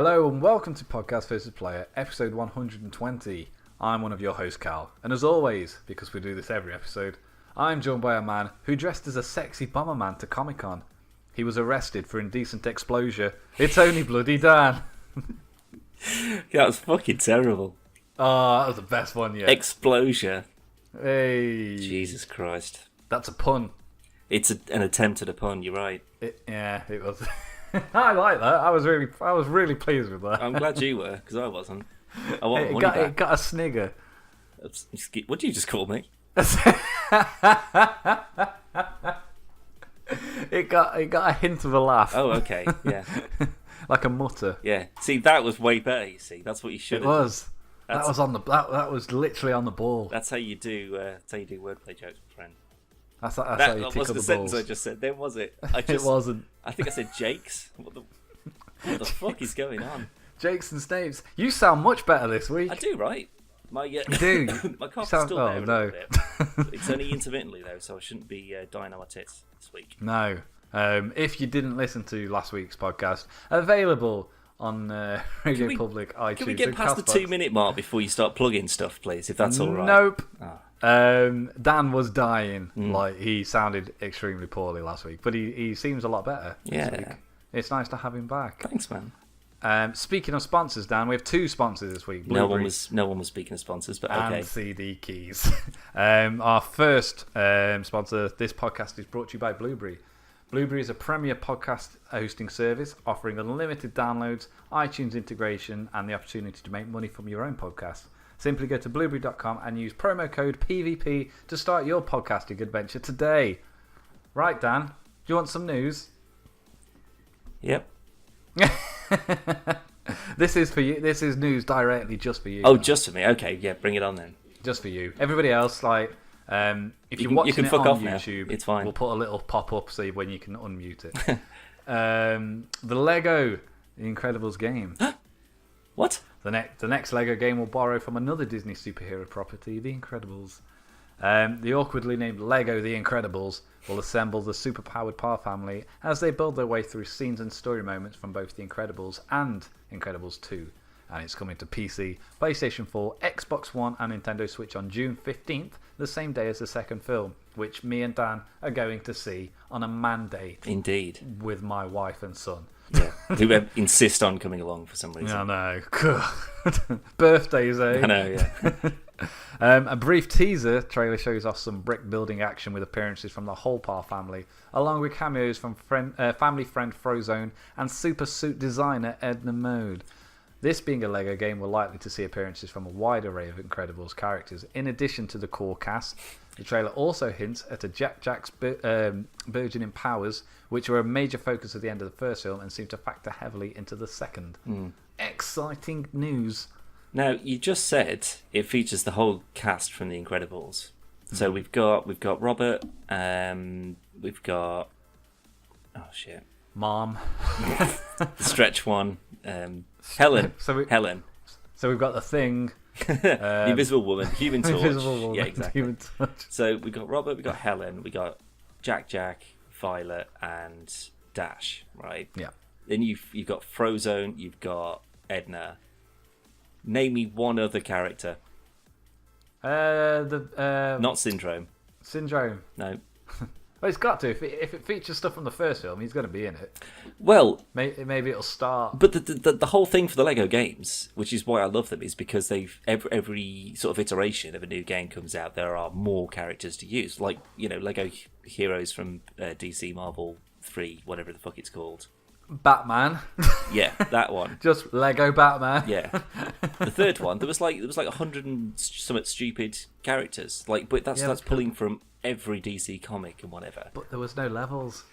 Hello and welcome to Podcast vs. Player, episode 120. I'm one of your hosts, Cal, and as always, because we do this every episode, I'm joined by a man who dressed as a sexy Bomberman to Comic-Con. He was arrested for indecent exposure. It's only bloody Dan. That was fucking terrible. Oh, that was the best one yet. Explosion. Hey. Jesus Christ. That's a pun. It's an attempt at a pun, you're right. It was. I like that. I was really pleased with that. I'm glad you were, because I wasn't. I want money back. It got a snigger. What did you just call me? It got a hint of a laugh. Oh, okay, yeah. Like a mutter. Yeah. See, that was way better, you see. That's what you should have done. It was. That was literally on the ball. That's how you do wordplay jokes, friend. That's how you tickle the balls. That wasn't the sentence I just said then, was it? It wasn't. I think I said Jakes. What the fuck is going on? Jakes and Snapes. You sound much better this week. I do, right? You do. My cough's still there a no. little bit. It's only intermittently, though, so I shouldn't be dying on my tits this week. No. If you didn't listen to last week's podcast, available on Radio Public, iTunes. Can we get past the 2-minute mark before you start plugging stuff, please, if that's all right? Nope. Oh. Dan was dying. Like he sounded extremely poorly last week, but he seems a lot better this week. It's nice to have him back. Thanks, man. Speaking of sponsors, Dan, we have two sponsors this week. No one was speaking of sponsors, but okay. And CDkeys. Our first sponsor, this podcast is brought to you by Blubrry. Blubrry is a premier podcast hosting service offering unlimited downloads, iTunes integration, and the opportunity to make money from your own podcast. Simply go to blubrry.com and use promo code PVP to start your podcasting adventure today. Right, Dan, do you want some news? Yep. This is for you. This is news directly just for you. Oh, just for me. Okay, yeah, bring it on then. Just for you. Everybody else, like, if you're you can watching fuck it on off YouTube, now. It's fine. We'll put a little pop-up so when you can unmute it. The Lego The Incredibles game. What? The next Lego game will borrow from another Disney superhero property, The Incredibles. The awkwardly named Lego The Incredibles will assemble the superpowered Par family as they build their way through scenes and story moments from both The Incredibles and Incredibles 2. And it's coming to PC, PlayStation 4, Xbox One and Nintendo Switch on June 15th, the same day as the second film, which me and Dan are going to see on a mandate. Indeed. With my wife and son. Yeah, who insist on coming along for some reason. I know. Birthdays, eh? I know, yeah. A brief teaser trailer shows off some brick building action with appearances from the whole Par family, along with cameos from family friend Frozone and super suit designer Edna Mode. This being a Lego game, we're likely to see appearances from a wide array of Incredibles characters, in addition to the core cast. The trailer also hints at a Jack's burgeoning powers, which were a major focus at the end of the first film and seem to factor heavily into the second. Exciting news. Now, you just said it features the whole cast from The Incredibles. So we've got Robert, we've got... Oh, shit. Mom. The stretch one. Helen. Helen. So we've got the Thing. The Invisible Woman. Human Torch. Invisible Woman. Yeah, exactly. Human Torch. So we've got Robert, we've got Helen, we've got Jack, Violet, and Dash, right? Yeah. Then you've got Frozone, you've got Edna. Name me one other character. Not Syndrome. Syndrome. No. Well, it's got to. If it features stuff from the first film, he's going to be in it. Well, maybe it'll start. But the whole thing for the Lego games, which is why I love them, is because they've every sort of iteration of a new game comes out, there are more characters to use. Like, you know, Lego Heroes from DC Marvel 3, whatever the fuck it's called. Batman. Yeah, that one. Just Lego Batman. Yeah. The third one, there was like 100 and somewhat stupid characters. Like, but that's pulling from every DC comic and whatever. But there was no levels.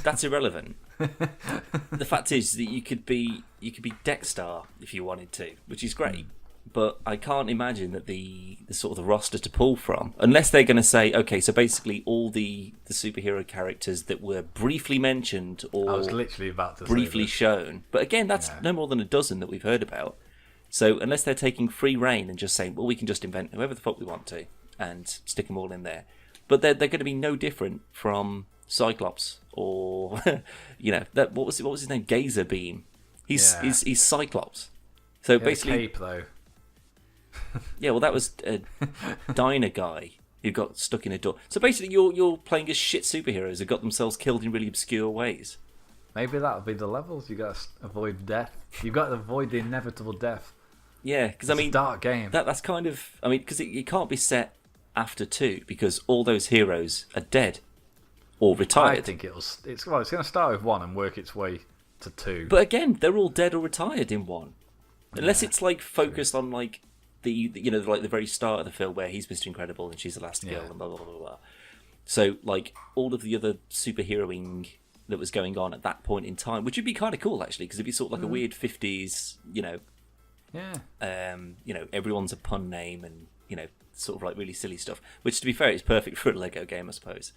That's irrelevant. The fact is that you could be Dexter if you wanted to, which is great. But I can't imagine that the sort of the roster to pull from, unless they're going to say, okay, so basically all the superhero characters that were briefly mentioned or I was literally about to briefly shown. But again, that's no more than a dozen that we've heard about. So unless they're taking free reign and just saying, well, we can just invent whoever the fuck we want to and stick them all in there. But they're going to be no different from Cyclops or, you know, what was his name? Gazer Beam He's Cyclops. So basically, cape though. Yeah, well, that was a diner guy who got stuck in a door. So basically, you're playing as shit superheroes who got themselves killed in really obscure ways. Maybe that'll be the levels. You got to avoid death. You got to avoid the inevitable death. Yeah, because I mean, it's a dark game. That's kind of, I mean, because it can't be set after 2 because all those heroes are dead or retired. I think it's going to start with 1 and work its way to 2. But again, they're all dead or retired in 1, unless it's like focused on like the like the very start of the film where he's Mr. Incredible and she's Elastigirl and blah blah blah blah. So like all of the other superheroing that was going on at that point in time, which would be kind of cool actually, because it'd be sort of like a weird 50s, everyone's a pun name and sort of like really silly stuff. Which to be fair, is perfect for a Lego game, I suppose.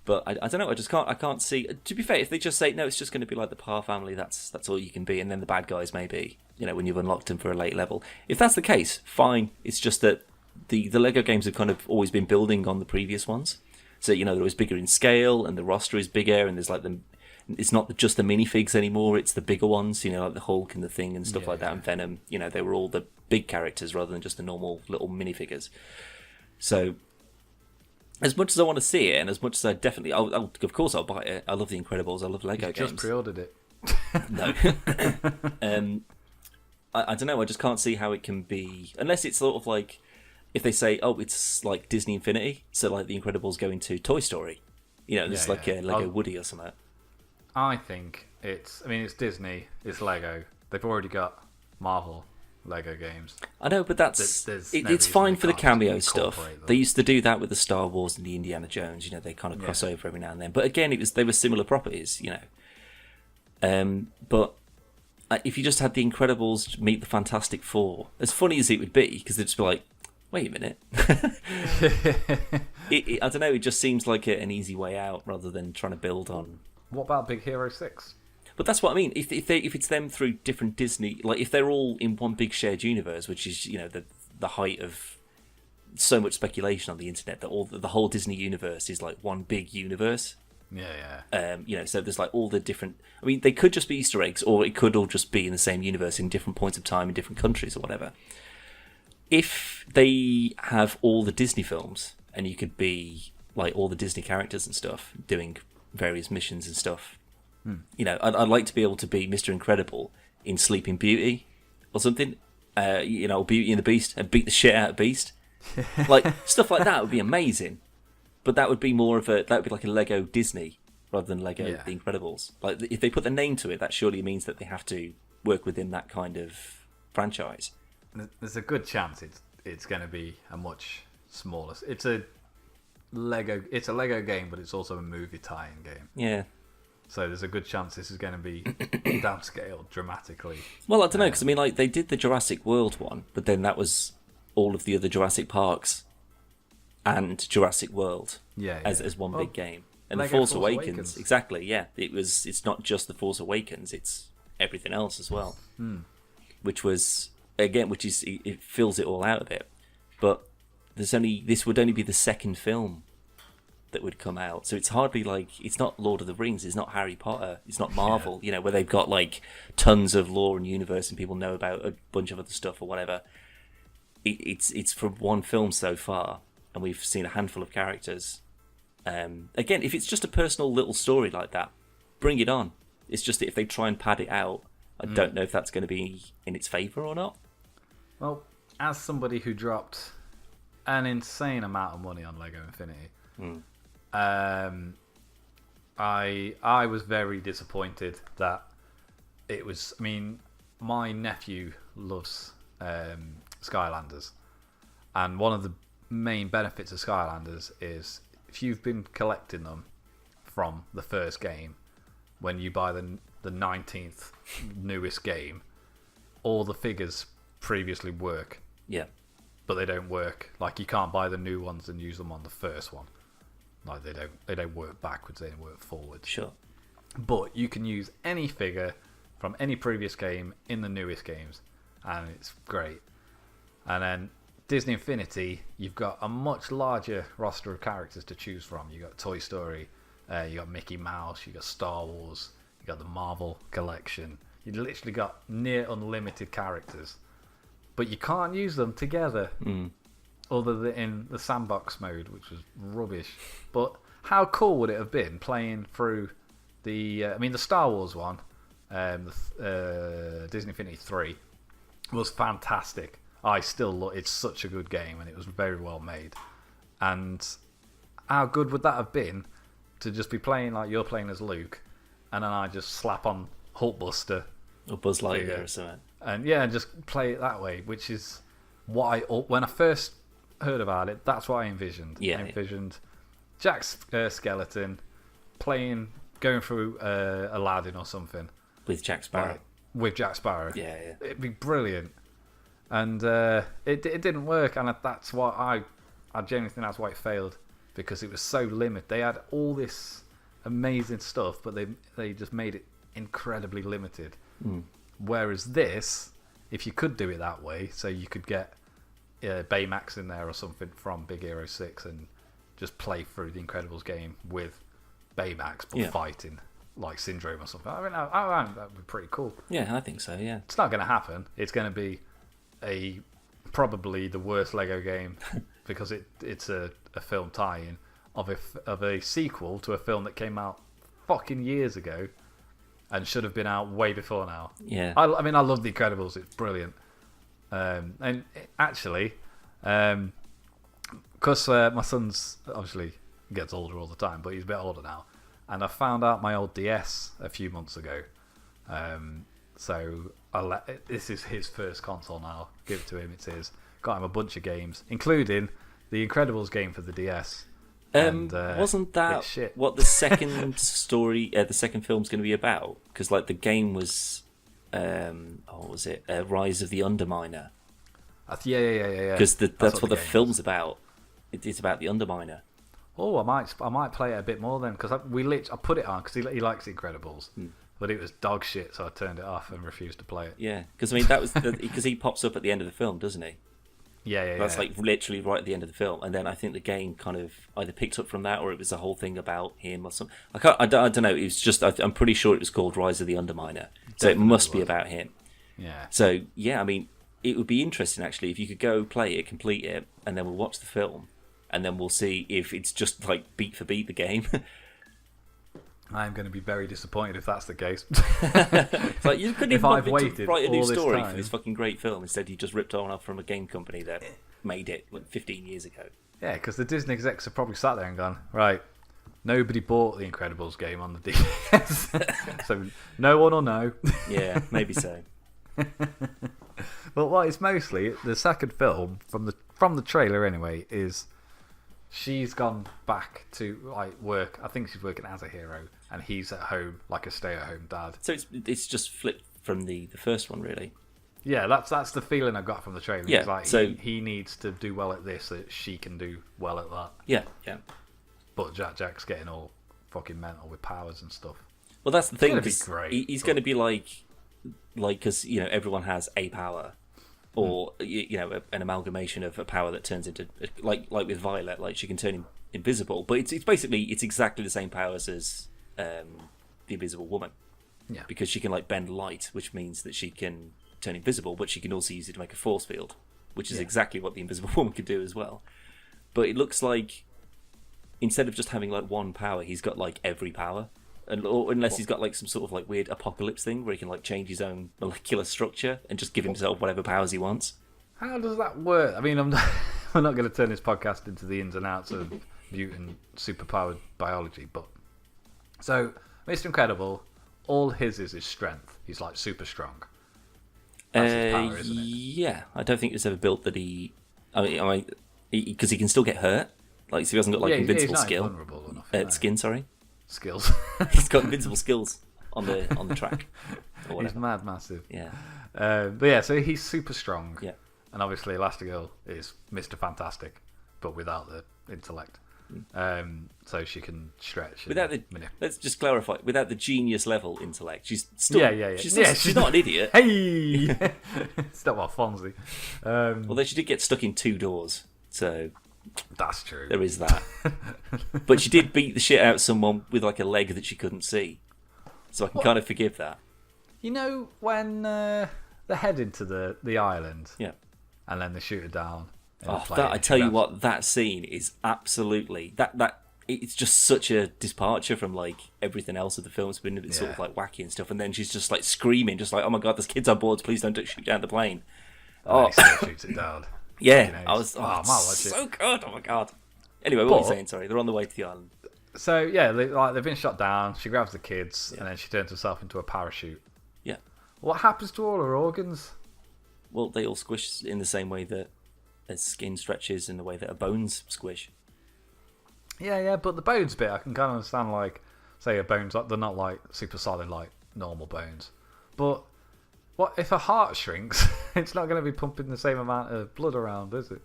But I don't know. I can't see. To be fair, if they just say no, it's just going to be like the Parr family. That's all you can be, and then the bad guys maybe. When you've unlocked them for a late level. If that's the case, fine. It's just that the Lego games have kind of always been building on the previous ones. So they're always bigger in scale, and the roster is bigger, and there's like it's not just the minifigs anymore. It's the bigger ones. Like the Hulk and the Thing and stuff like that, and Venom. They were all the big characters rather than just the normal little minifigures. So. As much as I want to see it, and as much as I definitely, of course I'll buy it. I love The Incredibles. I love Lego games. Just pre-ordered it. No. I don't know. I just can't see how it can be, unless it's sort of like if they say, oh, it's like Disney Infinity, so like The Incredibles going to Toy Story. There's like a Lego Woody or something. I think it's Disney, it's Lego. They've already got Marvel Lego games. I know, but it's fine for the cameo stuff. They used to do that with the Star Wars and the Indiana Jones. They kind of cross over every now and then. But again, they were similar properties. But if you just had the Incredibles meet the Fantastic Four, as funny as it would be, because they'd just be like, wait a minute. I don't know. It just seems like an easy way out rather than trying to build on. What about Big Hero 6? But that's what I mean. If it's them through different Disney, like if they're all in one big shared universe, which is the height of so much speculation on the internet that the whole Disney universe is like one big universe. Yeah. So there's like all the different. I mean, they could just be Easter eggs, or it could all just be in the same universe in different points of time in different countries or whatever. If they have all the Disney films and you could be like all the Disney characters and stuff doing various missions and stuff. I'd like to be able to be Mr. Incredible in Sleeping Beauty or something. Beauty and the Beast, and beat the shit out of Beast. Like stuff like that would be amazing. But that would be that would be like a Lego Disney rather than Lego The Incredibles. Like if they put the name to it, that surely means that they have to work within that kind of franchise. There's a good chance it's going to be a much smaller. It's a Lego game, but it's also a movie tie-in game. Yeah. So there's a good chance this is going to be downscaled dramatically. Well, I don't know, because like they did the Jurassic World one, but then that was all of the other Jurassic Parks and Jurassic World as one big game. And The Force Awakens, exactly, yeah. It's not just The Force Awakens, it's everything else as well. Which it fills it all out a bit. But this would only be the second film that would come out, so it's hardly like it's not Lord of the Rings, it's not Harry Potter, it's not Marvel, where they've got like tons of lore and universe and people know about a bunch of other stuff or whatever. It's from one film so far, and we've seen a handful of characters. Again, if it's just a personal little story like that, bring it on. It's just that if they try and pad it out, I don't know if that's going to be in its favour or not. Well, as somebody who dropped an insane amount of money on Lego Infinity, I was very disappointed that it was. I mean, my nephew loves Skylanders, and one of the main benefits of Skylanders is if you've been collecting them from the first game, when you buy the 19th newest game, all the figures previously work. Yeah. But they don't work. Like you can't buy the new ones and use them on the first one. Like they don't work backwards, they don't work forwards. Sure. But you can use any figure from any previous game in the newest games, and it's great. And then Disney Infinity, you've got a much larger roster of characters to choose from. You got Toy Story, you got Mickey Mouse, you got Star Wars, you got the Marvel collection, you literally got near unlimited characters, but you can't use them together, other than in the sandbox mode, which was rubbish. But how cool would it have been playing through the Star Wars one, Disney Infinity 3 was fantastic. I still look, it's such a good game, and it was very well made. And how good would that have been to just be playing like you're playing as Luke, and then I just slap on Hulkbuster or Buzz Lightyear or something, and just play it that way, which is what when I first heard about it, that's what I envisioned. I envisioned Jack's skeleton going through Aladdin or something with Jack Sparrow. Yeah, it'd be brilliant. And it didn't work, and that's why I genuinely think that's why it failed, because it was so limited. They had all this amazing stuff, but they just made it incredibly limited. Whereas this, if you could do it that way, so you could get Baymax in there or something from Big Hero 6 and just play through the Incredibles game with Baymax, but fighting like Syndrome or something. I mean, that would be pretty cool. Yeah, I think so, yeah. It's not going to happen. It's going to be probably the worst Lego game because it's a film tie-in of a sequel to a film that came out fucking years ago and should have been out way before now. Yeah. I mean, I love The Incredibles. It's brilliant. And actually, because my son's obviously gets older all the time, but he's a bit older now, and I found out my old DS a few months ago. So this is his first console now. Give it to him. It's his. Got him a bunch of games, including the Incredibles game for the DS. And, wasn't that what the second story, the second film's going to be about? Because like the game was, what was it? Rise of the Underminer. Yeah. Because that's what the film's about. It's about the Underminer. Oh, I might play it a bit more then, because I put it on because he likes Incredibles, but it was dog shit, so I turned it off and refused to play it. Yeah, because I mean that was because he pops up at the end of the film, doesn't he? Yeah. That's like literally right at the end of the film, and then I think the game kind of either picked up from that, or it was a whole thing about him or something. I don't know. It was just I'm pretty sure it was called Rise of the Underminer, so it must be about him. Yeah. So yeah, I mean, it would be interesting actually if you could go play it, complete it, and then we'll watch the film, and then we'll see if it's just like beat for beat the game. I'm going to be very disappointed if that's the case. It's like you couldn't even write a new story for this fucking great film. Instead, you just ripped one off from a game company that made it like 15 years ago. Yeah, because the Disney execs have probably sat there and gone, right, nobody bought the Incredibles game on the DS, so no one will know. Yeah, maybe so. But what it's mostly the second film from the trailer anyway is she's gone back to like work. I think she's working as a hero, and he's at home like a stay-at-home dad. So it's just flipped from the first one, really. Yeah, that's the feeling I got from the trailer. Yeah, it's like so he needs to do well at this, so that she can do well at that. Yeah. But Jack's getting all fucking mental with powers and stuff. Well, that's the thing. It's gonna be great. He's going to be like because everyone has a power. Or an amalgamation of a power that turns into like with Violet, like she can turn invisible, but it's basically exactly the same powers as the Invisible Woman. Yeah. Because she can like bend light, which means that she can turn invisible, but she can also use it to make a force field, which is exactly what the Invisible Woman could do as well. But it looks like instead of just having like one power, he's got like every power. Or unless he's got like some sort of like weird apocalypse thing where he can like change his own molecular structure and just give himself whatever powers he wants. How does that work? I mean, we're not going to turn this podcast into the ins and outs of mutant superpowered biology, but so Mr. Incredible, all his is his strength. He's like super strong. That's his power, isn't it? Yeah, I don't think it's ever built that he. I mean, because he can still get hurt. Like, so he hasn't got like invincible skill. Enough, skin, sorry. Skills. He's got invincible skills on the track. He's mad massive. Yeah. But yeah, so he's super strong. Yeah. And obviously Elastigirl is Mr. Fantastic, but without the intellect. So she can stretch. Let's just clarify. Without the genius level intellect, she's still. Yeah. She's not an idiot. Hey, it's not what Fonzie. Although she did get stuck in 2 doors, so. That's true. There is that. But she did beat the shit out of someone with like a leg that she couldn't see. So I can kind of forgive that. You know when they're heading to the island, Yeah. and then they shoot her down. I tell you what, that scene is absolutely that. It's just such a departure from like everything else of the film. It's been a bit sort of like wacky and stuff, and then she's just like screaming, just like, "Oh my god, there's kids on board! Please don't shoot down the plane!" Oh, he still shoots it down. Yeah, I was. man, so good! Oh my god. Anyway, what were you saying? Sorry, they're on the way to the island. So yeah, they've been shot down. She grabs the kids, and then she turns herself into a parachute. Yeah. What happens to all her organs? Well, they all squish in the same way that a skin stretches, in the way that a bones squish. Yeah, but the bones bit, I can kind of understand, like, say, her bones, they're not, like, super solid like normal bones. But what if her heart shrinks? It's not going to be pumping the same amount of blood around, is it?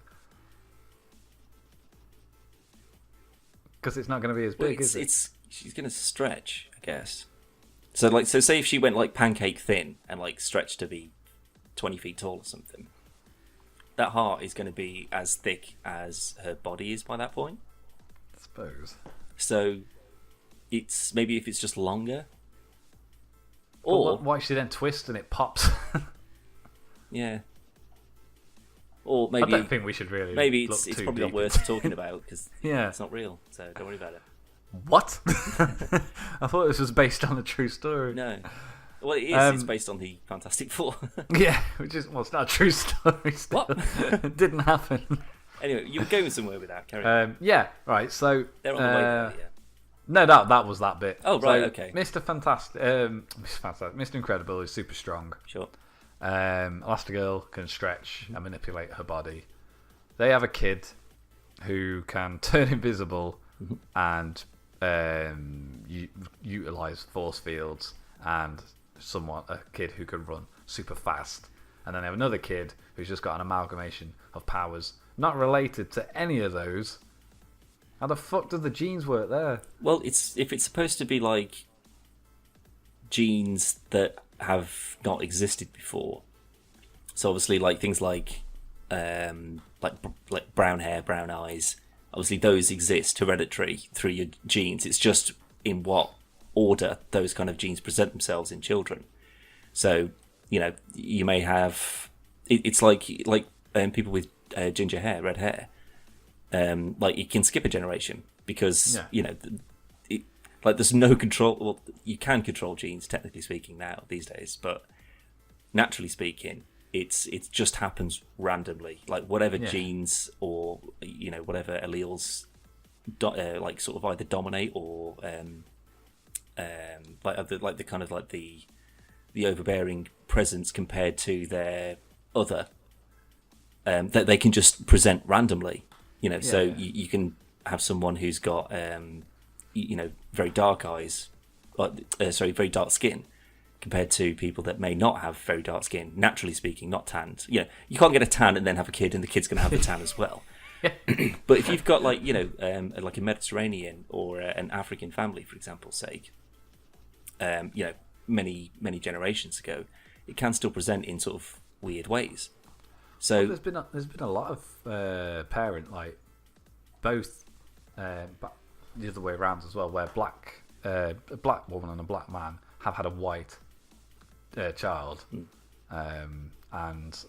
Because it's not going to be as big, is it? She's going to stretch, I guess. So say if she went, like, pancake thin and, like, stretched to be 20 feet tall or something, that heart is going to be as thick as her body is by that point. Suppose. So it's maybe if it's just longer, or why she then twists and it pops. Yeah. Or maybe I don't think we should really. Maybe it's probably not worth talking about because yeah, it's not real. So don't worry about it. What? I thought this was based on a true story. No. Well, it is. It's based on the Fantastic Four. Yeah, it's not a true story. Still. What? It didn't happen. Anyway, you were going somewhere with that. Carry on. Yeah, right. So they're on the way there, yeah. No, that was that bit. Oh, right, okay. Mr. Fantastic, Mr. Incredible is super strong. Sure. Elastigirl can stretch and manipulate her body. They have a kid who can turn invisible and utilize force fields, and a kid who can run super fast. And then they have another kid who's just got an amalgamation of powers not related to any of those. How the fuck do the genes work there? Well, if it's supposed to be like genes that have not existed before, so obviously like things like brown hair, brown eyes, obviously those exist hereditary through your genes. It's just in what order those kind of genes present themselves in children. So you may have it's like people with ginger hair, red hair. Like you can skip a generation because there's no control. Well, you can control genes technically speaking now these days, but naturally speaking, it just happens randomly. Like whatever genes or whatever alleles like sort of either dominate or the kind of like the overbearing presence compared to their other that they can just present randomly. You can have someone who's got very dark eyes, very dark skin, compared to people that may not have very dark skin. Naturally speaking, not tanned. You can't get a tan and then have a kid, and the kid's going to have the tan as well. But if you've got like a Mediterranean or an African family, for example's sake, many generations ago, it can still present in sort of weird ways. So there's been a lot of parent like both, but the other way around as well, where a black woman and a black man have had a white child, and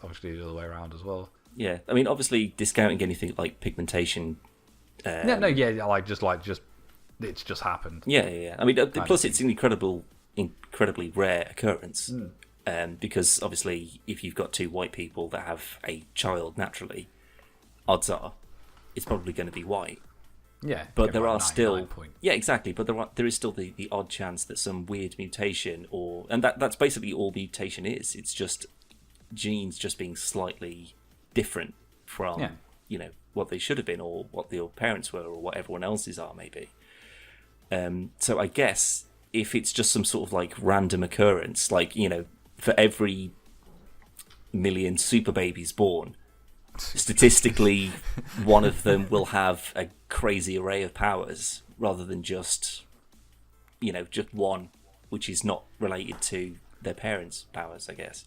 obviously the other way around as well. Yeah, I mean, obviously discounting anything like pigmentation. It's just happened. Yeah. I mean, plus it's an incredibly rare occurrence. Because obviously, if you've got two white people that have a child naturally, odds are it's probably going to be white. Yeah, but there are still exactly. But there is still the odd chance that some weird mutation and that's basically all mutation is. It's just genes just being slightly different from what they should have been or what their parents were or what everyone else's are maybe. So I guess if it's just some sort of like random occurrence, like for every million super babies born, statistically, one of them will have a crazy array of powers rather than just one, which is not related to their parents' powers, I guess.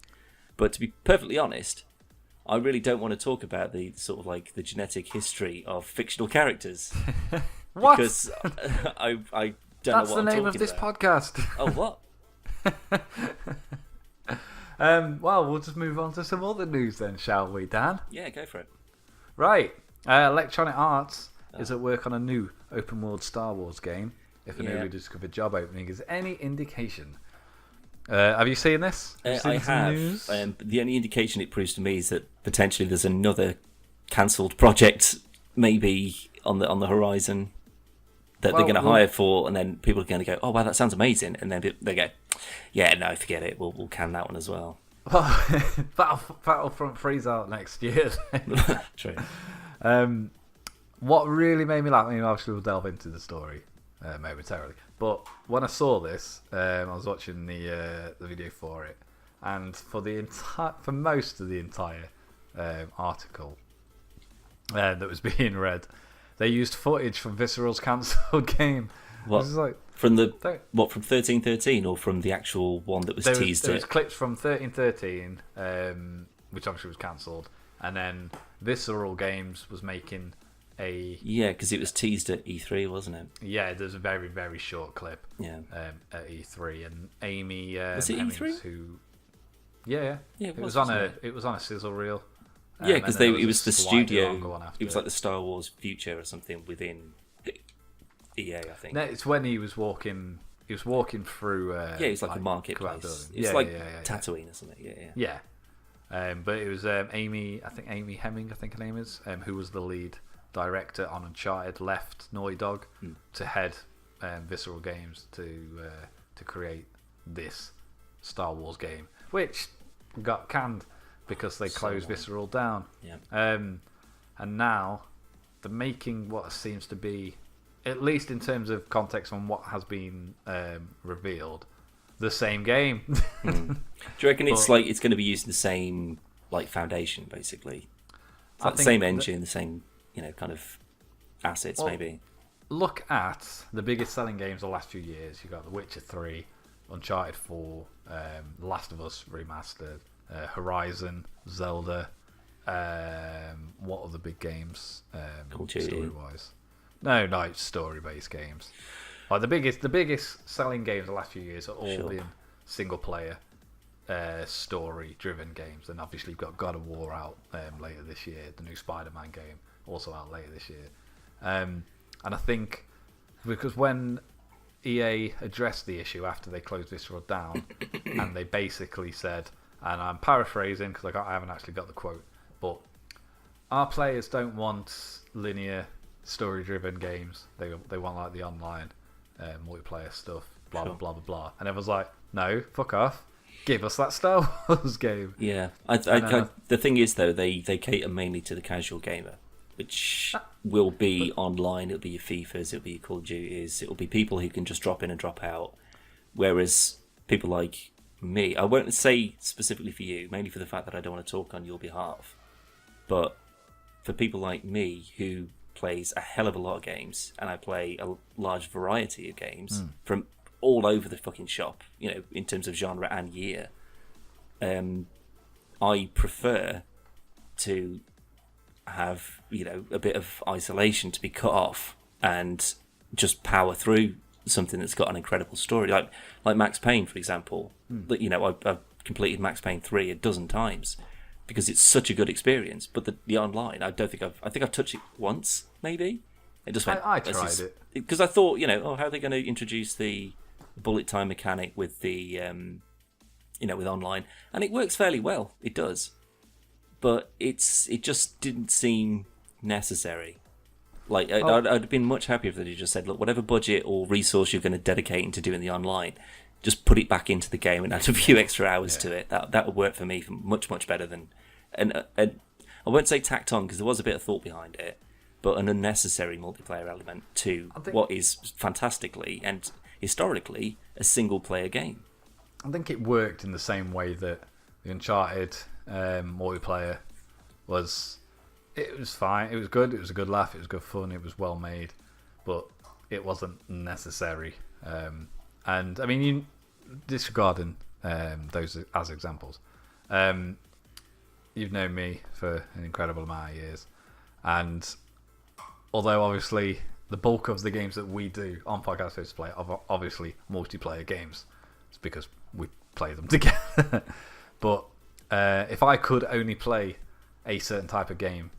But to be perfectly honest, I really don't want to talk about the sort of like the genetic history of fictional characters. What? Because I don't know what I'm talking about. That's the name of this podcast. Oh, what? Well, we'll just move on to some other news then, shall we, Dan? Yeah, go for it. Right. Electronic Arts is at work on a new open-world Star Wars game. If a newly discovered job opening is any indication. Have you seen this? I have. News? The only indication it proves to me is that potentially there's another cancelled project maybe on the horizon that they're going to hire for, and then people are going to go, oh wow, that sounds amazing, and then they go, yeah, no, forget it, we'll can that one as well. Battlefront 3's out next year. True. What really made me laugh, obviously we'll delve into the story momentarily, but when I saw this, I was watching the video for it, and for most of the entire article that was being read, they used footage from Visceral's cancelled game. What? From 1313 or from the actual one that was teased? There was clips from 1313, which obviously was cancelled, and then Visceral Games was making a... Yeah, because it was teased at E3, wasn't it? Yeah, there's a very, very short clip at E3, and Amy was it Hemmings, E3? who... Yeah, it was on a sizzle reel. Yeah, because it was the studio. It was like it. the Star Wars future or something within EA, I think. No, it's when he was walking. He was walking through. It's like a marketplace. It's like Tatooine or something. Yeah. But it was Amy Hemming, I think her name is, who was the lead director on Uncharted, left Naughty Dog to head Visceral Games to create this Star Wars game, which got canned because they closed Visceral down. Yeah. And now they're making what seems to be, at least in terms of context on what has been revealed, the same game. Do you reckon it's going to be using the same foundation, basically? It's like the same engine, the same kind of assets, maybe. Look at the biggest selling games of the last few years. You got The Witcher 3, Uncharted 4, The Last of Us remastered, Horizon, Zelda. What other big games? Story-wise, no, story-based games. Like the biggest selling games of the last few years are all been single-player, story-driven games. And obviously, you've got God of War out later this year. The new Spider-Man game also out later this year. And I think because when EA addressed the issue after they closed Visceral down, and they basically said, and I'm paraphrasing because I haven't actually got the quote, but our players don't want linear story-driven games. They want like the online multiplayer stuff, blah blah blah blah blah. And everyone's like, no, fuck off, give us that Star Wars game. Yeah, the thing is though, they cater mainly to the casual gamer, which will be online. It'll be your FIFAs, it'll be your Call of Duties, it'll be people who can just drop in and drop out. Whereas people like me, I won't say specifically for you, mainly for the fact that I don't want to talk on your behalf, but for people like me who plays a hell of a lot of games, and I play a large variety of games from all over the fucking shop, in terms of genre and year, I prefer to have a bit of isolation, to be cut off and just power through something that's got an incredible story, like Max Payne, for example. I've completed Max Payne 3 a dozen times because it's such a good experience. But the online, I think I've touched it once, maybe. It just went. I tried it because I thought, how are they going to introduce the bullet time mechanic with the with online, and it works fairly well. It does, but it just didn't seem necessary. I'd have been much happier if they just said, look, whatever budget or resource you're going to dedicate into doing the online, just put it back into the game and add a few extra hours to it. That would work for me much, much better than... And I won't say tacked on, because there was a bit of thought behind it, but an unnecessary multiplayer element to what is fantastically and historically a single-player game. I think it worked in the same way that the Uncharted multiplayer was... It was fine. It was good. It was a good laugh. It was good fun. It was well made, but it wasn't necessary. And I mean, disregarding those as examples, you've known me for an incredible amount of years, and although obviously the bulk of the games that we do on Podcast Host Play are obviously multiplayer games, it's because we play them together. But if I could only play a certain type of game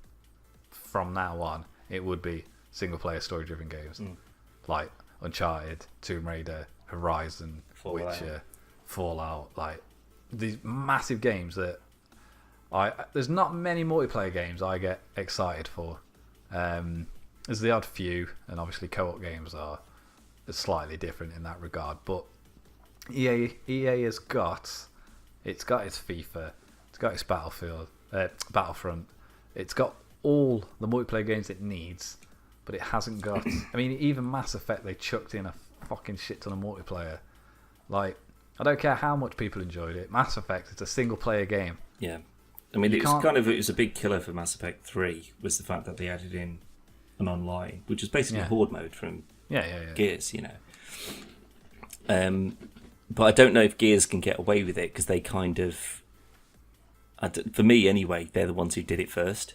from now on, it would be single-player story-driven games like Uncharted, Tomb Raider, Horizon, Witcher, Fallout. Like these massive games that there's not many multiplayer games I get excited for. There's the odd few, and obviously co-op games are slightly different in that regard. But EA has got its FIFA, it's got its Battlefront, it's got all the multiplayer games it needs, but it hasn't got. I mean, even Mass Effect, they chucked in a fucking shit ton of multiplayer. Like, I don't care how much people enjoyed it. Mass Effect, it's a single player game. Yeah. I mean, it was a big killer for Mass Effect 3 was the fact that they added in an online, which was basically horde mode from Gears, you know. But I don't know if Gears can get away with it because they kind of, for me anyway, they're the ones who did it first.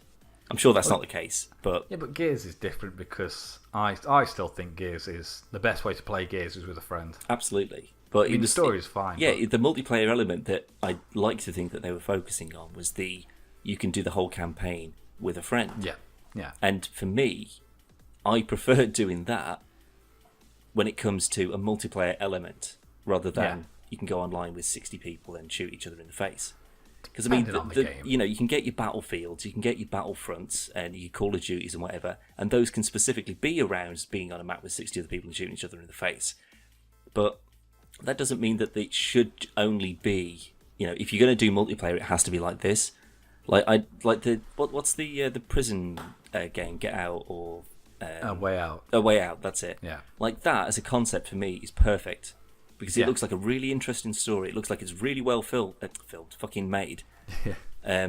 I'm sure that's not the case, but but Gears is different because I still think Gears is the best way to play Gears is with a friend. Absolutely. But the story is fine. Yeah, the multiplayer element that I like to think that they were focusing on was you can do the whole campaign with a friend. Yeah, yeah. And for me, I prefer doing that when it comes to a multiplayer element rather than you can go online with 60 people and shoot each other in the face. Because I mean, you know, you can get your Battlefields, you can get your Battlefronts, and your Call of Duties and whatever, and those can specifically be around being on a map with 60 other people and shooting each other in the face. But that doesn't mean that it should only be, you know, if you're going to do multiplayer, it has to be like this. What's the prison game, Get Out or A Way Out. A Way Out, that's it. Yeah. Like that as a concept for me is perfect because it looks like a really interesting story. It looks like it's really well fucking made. Yeah.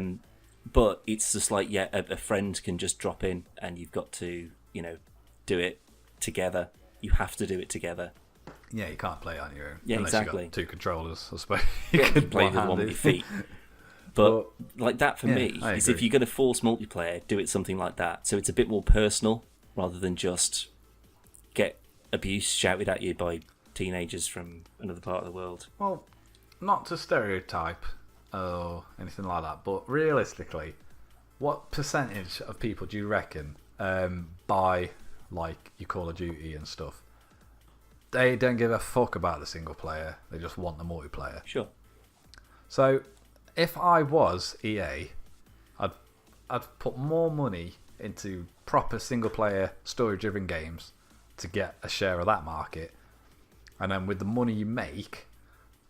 But it's just like a friend can just drop in and you've got to, you know, do it together. You have to do it together. Yeah, you can't play it on your own. Yeah, unless exactly. You've got two controllers, I suppose. You could play with one with your feet. But like that for me is if you're going to force multiplayer, do it something like that. So it's a bit more personal rather than just get abuse shouted at you by teenagers from another part of the world. Well, not to stereotype or anything like that, but realistically, what percentage of people do you reckon buy like your Call of Duty and stuff? They don't give a fuck about the single player. They just want the multiplayer. Sure. So, if I was EA, I'd put more money into proper single player story-driven games to get a share of that market. And then with the money you make,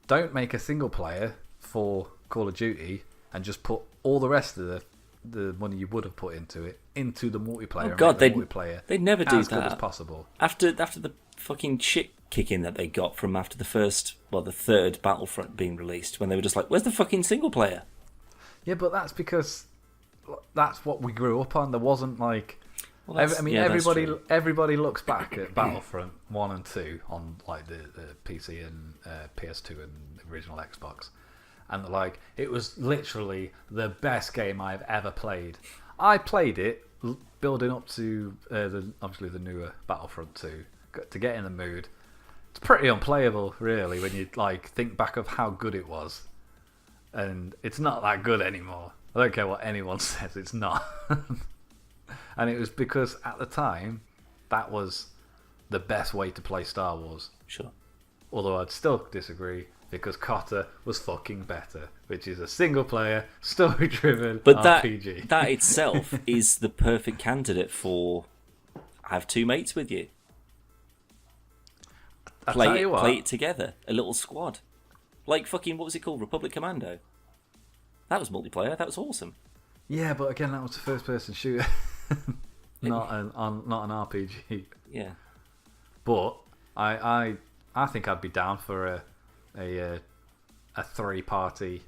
don't make a single player for Call of Duty and just put all the rest of the money you would have put into it into the multiplayer. Oh God, they'd never do as that. Good as possible. After the fucking shit kicking that they got from after the third Battlefront being released, when they were just like, "Where's the fucking single player?" Yeah, but that's because that's what we grew up on. There wasn't like, everybody looks back at Battlefront 1 and 2 on like the PC and PS2 and the original Xbox. And like, it was literally the best game I've ever played. I played it building up to obviously the newer Battlefront 2 to get in the mood. It's pretty unplayable, really, when you like think back of how good it was, and it's not that good anymore. I don't care what anyone says, it's not. And it was because at the time that was the best way to play Star Wars. Sure. Although I'd still disagree, because COTR was fucking better, which is a single-player, story-driven RPG. That itself is the perfect candidate for have two mates with you. Play it together, a little squad. Like fucking, what was it called? Republic Commando. That was multiplayer, that was awesome. Yeah, but again, that was a first-person shooter. not an RPG. Yeah. But I think I'd be down for a three-party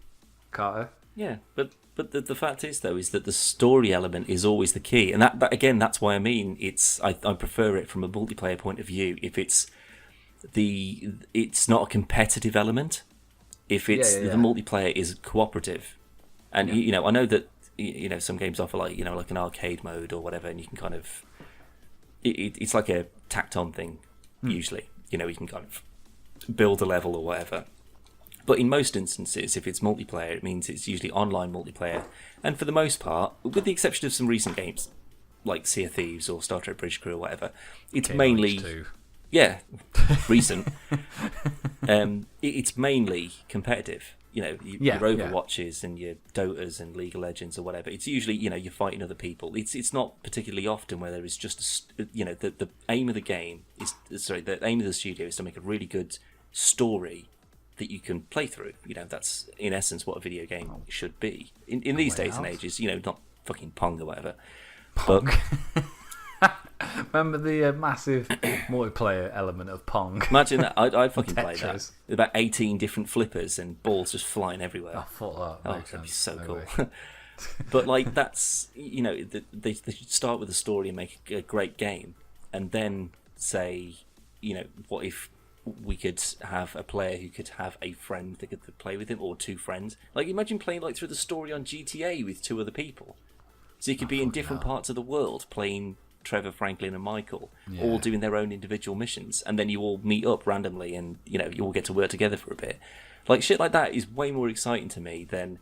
COTR. Yeah, but the fact is though is that the story element is always the key, and that again, that's why I mean I prefer it from a multiplayer point of view. If it's not a competitive element, if it's the multiplayer is cooperative, and you know, I know that some games offer like an arcade mode or whatever, and you can kind of it's like a tacked on thing usually. You can kind of build a level or whatever. But in most instances, if it's multiplayer, it means it's usually online multiplayer. And for the most part, with the exception of some recent games, like Sea of Thieves or Star Trek Bridge Crew or whatever, it's mainly... Yeah, recent. It's mainly competitive. Your Overwatches and your Dotas and League of Legends or whatever. It's usually, you're fighting other people. It's not particularly often where there is just the aim of the game the aim of the studio is to make a really good story that you can play through. That's in essence what a video game should be. In these days and ages, not fucking Pong or whatever. Pong. But remember the massive multiplayer element of Pong? Imagine that. I'd fucking play that. About 18 different flippers and balls just flying everywhere. I thought that'd be so cool. But like that's they should start with a story and make a great game, and then say what if we could have a player who could have a friend that could play with him, or two friends. Like imagine playing like through the story on GTA with two other people, so you could be in different parts of the world playing Trevor, Franklin, and Michael, all doing their own individual missions, and then you all meet up randomly, and you all get to work together for a bit. Like shit like that is way more exciting to me than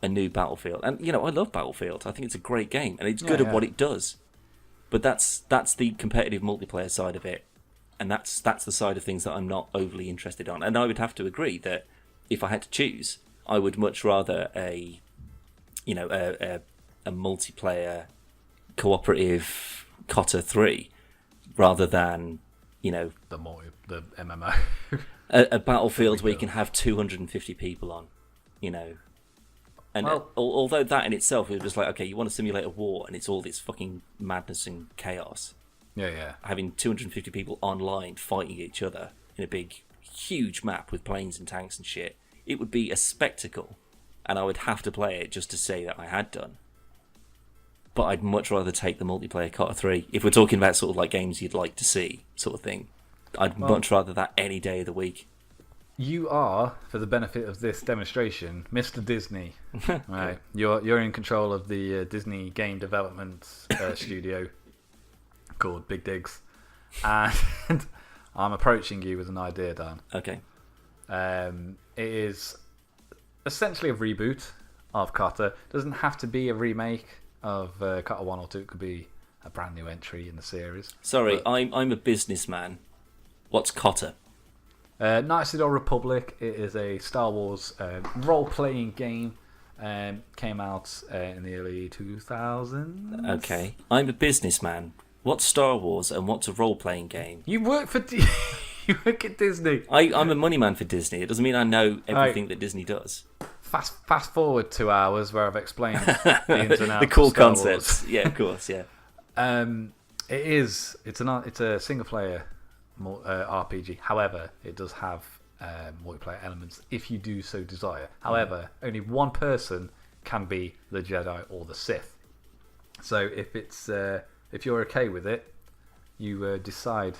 a new Battlefield. And I love Battlefield. I think it's a great game, and it's good at what it does. But that's the competitive multiplayer side of it, and that's the side of things that I'm not overly interested on. And I would have to agree that if I had to choose, I would much rather a multiplayer cooperative COTA 3 rather than the MMO a Battlefield where you can have 250 people on, and although that in itself it was like, okay, you want to simulate a war and it's all this fucking madness and chaos, having 250 people online fighting each other in a big huge map with planes and tanks and shit, it would be a spectacle, and I would have to play it just to say that I had done. But I'd much rather take the multiplayer COTA 3. If we're talking about sort of like games you'd like to see, sort of thing, I'd much rather that any day of the week. You are, for the benefit of this demonstration, Mr. Disney. Right, you're in control of the Disney game development studio called Big Digs, and I'm approaching you with an idea, Dan. Okay. It is essentially a reboot of COTA. Doesn't have to be a remake of COTA 1 or 2. It could be a brand new entry in the series. Sorry, I'm a businessman. What's COTA? Knights of the Old Republic. It is a Star Wars role-playing game. Came out in the early 2000s. Okay, I'm a businessman. What's Star Wars and what's a role-playing game? You work for you work at Disney. I'm a money man for Disney. It doesn't mean I know everything that Disney does. Fast forward 2 hours where I've explained the ins and outs. The cool of Star concepts. Wars. Yeah, of course. Yeah. It's a single player RPG. However, it does have multiplayer elements if you do so desire. However, only one person can be the Jedi or the Sith. So if you're okay with it, you decide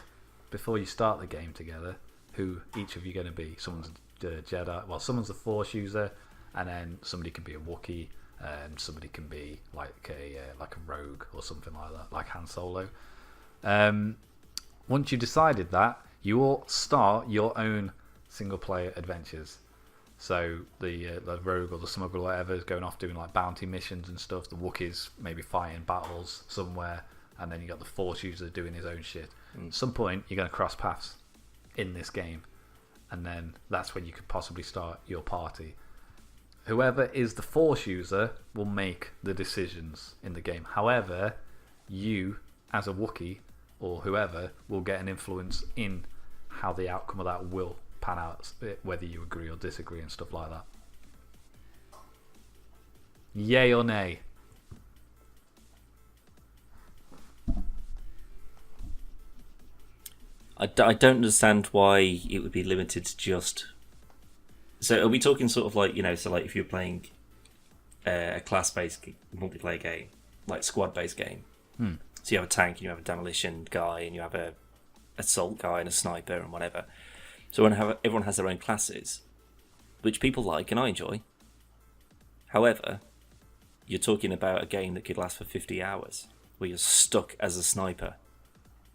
before you start the game together who each of you are going to be. Someone's a Jedi. Well, someone's a Force user, and then somebody can be a Wookiee, and somebody can be like a rogue or something like that, like Han Solo. Once you've decided that, you all start your own single-player adventures. So the rogue or the smuggler or whatever is going off doing like bounty missions and stuff. The Wookiees maybe fighting battles somewhere, and then you got the Force user doing his own shit. At some point, you're going to cross paths in this game, and then that's when you could possibly start your party. Whoever is the Force user will make the decisions in the game. However, you, as a Wookiee or whoever, will get an influence in how the outcome of that will pan out, whether you agree or disagree and stuff like that. Yay or nay? I don't understand why it would be limited to just... So are we talking sort of like, so like if you're playing a class-based multiplayer game, like squad-based game, so you have a tank and you have a demolition guy and you have a assault guy and a sniper and whatever. So everyone has their own classes, which people like and I enjoy. However, you're talking about a game that could last for 50 hours, where you're stuck as a sniper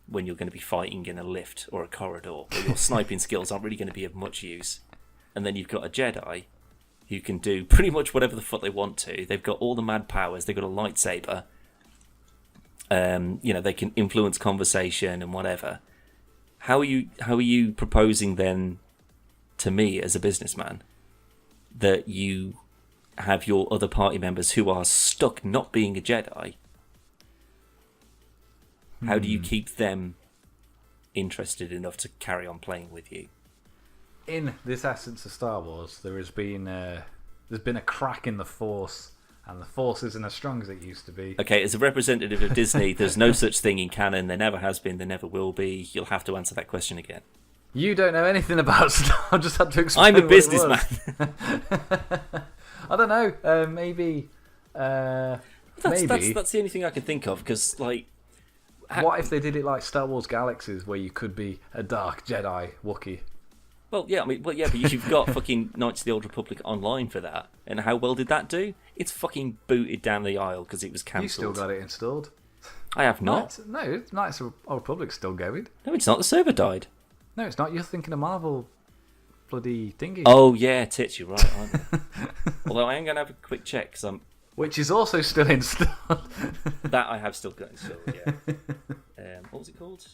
when you're going to be fighting in a lift or a corridor, where your sniping skills aren't really going to be of much use. and then you've got a Jedi who can do pretty much whatever the fuck they want to. They've got all the mad powers. They've got a lightsaber. They can influence conversation and whatever. How are you proposing then to me as a businessman that you have your other party members who are stuck not being a Jedi? How do you keep them interested enough to carry on playing with you? In this essence of Star Wars, there's been a crack in the Force, and the Force isn't as strong as it used to be. Okay, as a representative of Disney, there's no such thing in canon. There never has been. There never will be. You'll have to answer that question again. You don't know anything about Star Wars. I just had to explain. I'm a businessman. I don't know. Maybe. That's the only thing I can think of, because like. What if they did it like Star Wars Galaxies, where you could be a dark Jedi Wookiee? But you've got fucking Knights of the Old Republic online for that. And how well did that do? It's fucking booted down the aisle because it was cancelled. You still got it installed? I have not. No, Knights of the Old Republic's still going. No, it's not. The server died. No, it's not. You're thinking of Marvel bloody thingy. Oh, yeah, tits, you're right, aren't you? Although I am going to have a quick check, because Which is also still installed. That I have still got installed, yeah. What was it called?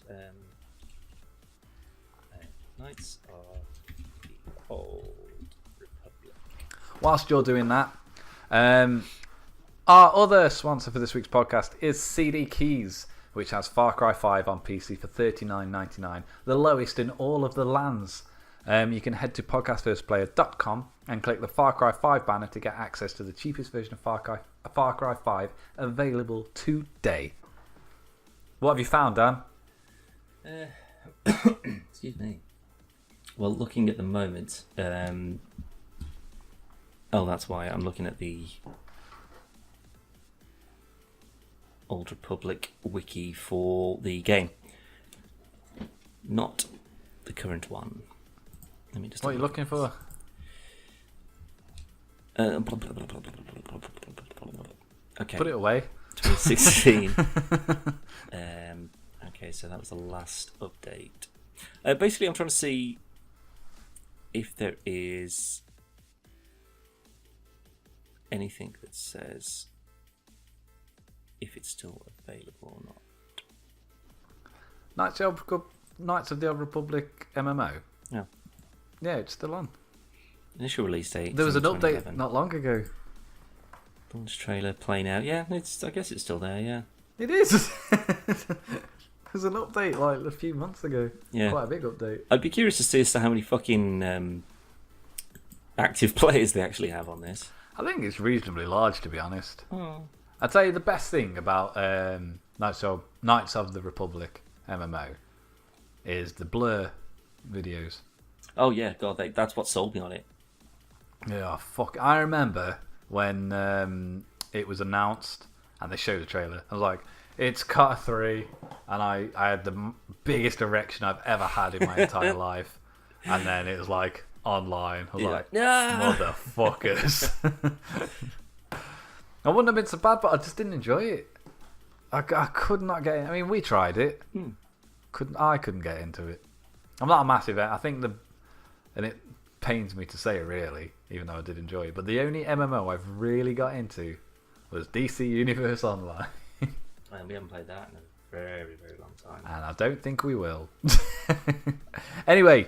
Knights of the Old Republic. Whilst you're doing that, our other sponsor for this week's podcast is CDkeys, which has Far Cry 5 on PC for $39.99, the lowest in all of the lands. You can head to podcastfirstplayer.com and click the Far Cry 5 banner to get access to the cheapest version of Far Cry 5 available today. What have you found, Dan? Excuse me. Well, looking at the moment, that's why I'm looking at the Old Republic wiki for the game, not the current one. Let me just. What are you looking for? Okay. Put it away. 2016. Okay, so that was the last update. Basically, I'm trying to see if there is anything that says if it's still available or not. Knights of the Old Republic MMO? Yeah. Yeah, it's still on. Initial release date. There was an update not long ago. Launch trailer playing out. Yeah, I guess it's still there, yeah. It is! There's an update like a few months ago. Yeah. Quite a big update. I'd be curious to see as to how many fucking active players they actually have on this. I think it's reasonably large, to be honest. Oh. I'd tell you the best thing about Knights of the Republic MMO is the blur videos. Oh yeah, God, that's what sold me on it. Yeah, fuck. I remember when it was announced and they showed the trailer. I was like, it's Cut 3, and I had the biggest erection I've ever had in my entire life. And then it was like online. I was like, motherfuckers. I wouldn't have been so bad, but I just didn't enjoy it. I could not get in. I mean, we tried it. I couldn't get into it. I'm not a massive. I think and it pains me to say it really, even though I did enjoy it. But the only MMO I've really got into was DC Universe Online. And we haven't played that in a very, very long time. And I don't think we will. Anyway,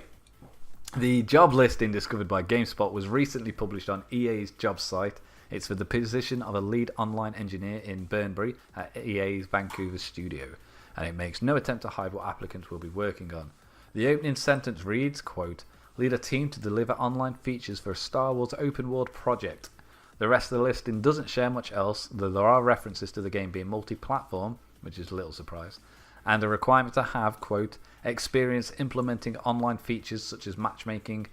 the job listing discovered by GameSpot was recently published on EA's job site. It's for the position of a lead online engineer in Burnbury at EA's Vancouver studio, and it makes no attempt to hide what applicants will be working on. The opening sentence reads, quote, lead a team to deliver online features for a Star Wars open world project. The rest of the listing doesn't share much else, though there are references to the game being multi-platform, which is a little surprise, and a requirement to have, quote, experience implementing online features such as matchmaking,